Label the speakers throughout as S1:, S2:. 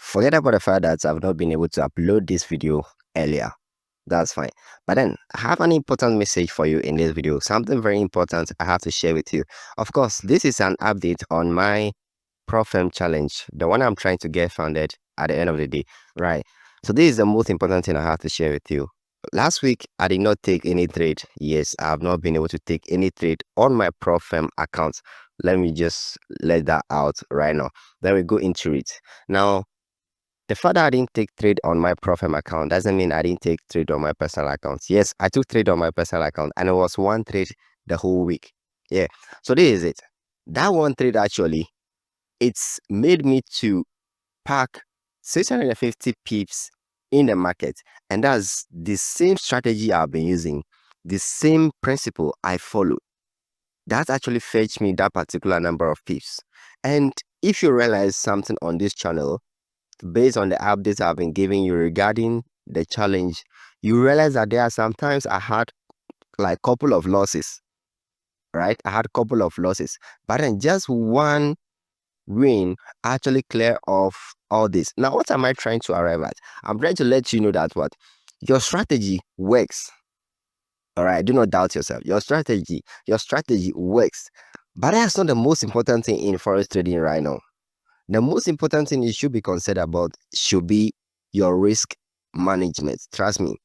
S1: Forget about the fact that I've not been able to upload this video earlier. That's fine. But then I have an important message for you in this video. Something very important I have to share with you. Of course, this is an update on my Profem challenge, the one I'm trying to get funded at the end of the day, right? So this is the most important thing I have to share with you. Last week, I did not take any trade. Yes, I have not been able to take any trade on my Profem account. Let me just let that out right now. Then we go into it. Now, the fact that I didn't take trade on my Profem account doesn't mean I didn't take trade on my personal account. Yes, I took trade on my personal account, and it was one trade the whole week. Yeah, so this is it. That one trade actually, it's made me to pack 650 pips in the market, and that's the same strategy I've been using, the same principle I follow. That actually fetched me that particular number of pips. And if you realize something on this channel, based on the updates I've been giving you regarding the challenge, you realize that there are sometimes I had like couple of losses, right? I had a couple of losses, but then just one win actually clear off all this. Now, what am I trying to arrive at? I'm trying to let you know that what your strategy works. All right, do not doubt yourself. Your strategy works, but that's not the most important thing in forex trading right now. The most important thing you should be concerned about should be your risk management. Trust me.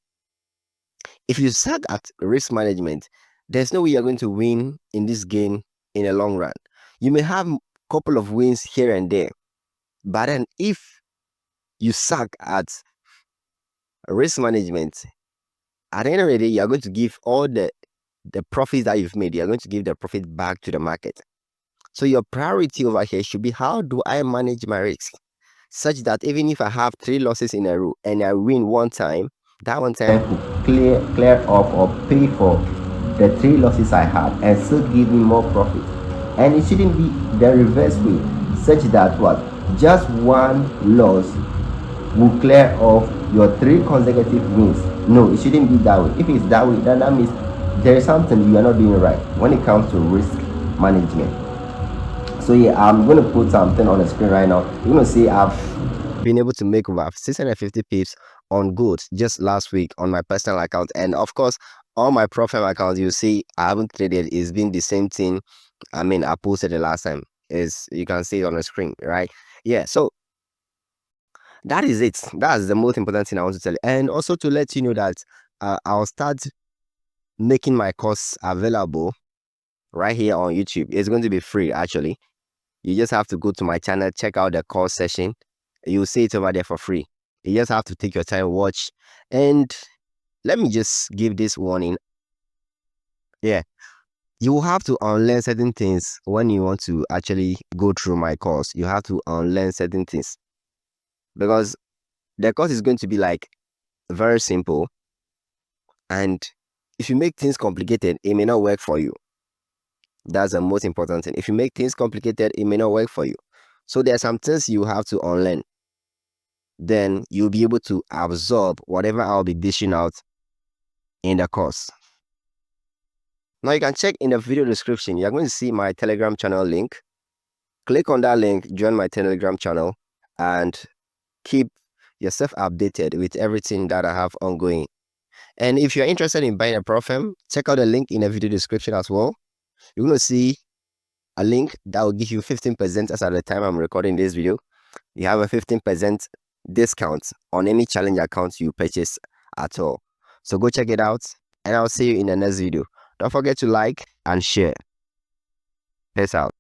S1: If you suck at risk management, there's no way you're going to win in this game in the long run. You may have a couple of wins here and there, but then if you suck at risk management, at the end of the day, you're going to give all the profits that you've made, you're going to give the profit back to the market. So your priority over here should be, how do I manage my risk such that even if I have 3 losses in a row and I win one time, that one time could clear off or pay for the 3 losses I had and still give me more profit. And it shouldn't be the reverse way, such that what just one loss will clear off your 3 consecutive wins. No, it shouldn't be that way. If it's that way, then that means there is something you are not doing right when it comes to risk management. So yeah, I'm going to put something on the screen right now. You're going to see I've been able to make over 650 pips on gold just last week on my personal account. And of course, on my Profem account, you see I haven't traded. It's been the same thing. I mean, I posted the last time. Is you can see it on the screen, right? Yeah, so that is it. That's the most important thing I want to tell you. And also to let you know that I'll start making my course available right here on YouTube. It's going to be free actually. You just have to go to my channel, check out the course session. You'll see it over there for free. You just have to take your time, watch. And let me just give this warning. Yeah, you have to unlearn certain things when you want to actually go through my course. You have to unlearn certain things, because the course is going to be like very simple, and if you make things complicated, it may not work for you. That's the most important thing. If you make things complicated, it may not work for you. So there are some things you have to unlearn. Then you'll be able to absorb whatever I'll be dishing out in the course. Now you can check in the video description. You're going to see my Telegram channel link. Click on that link, join my Telegram channel, and keep yourself updated with everything that I have ongoing. And if you're interested in buying a Profem, check out the link in the video description as well. You're going to see a link that will give you 15% as at the time I'm recording this video. You have a 15% discount on any challenge account you purchase at all. So go check it out, and I'll see you in the next video. Don't forget to like and share. Peace out.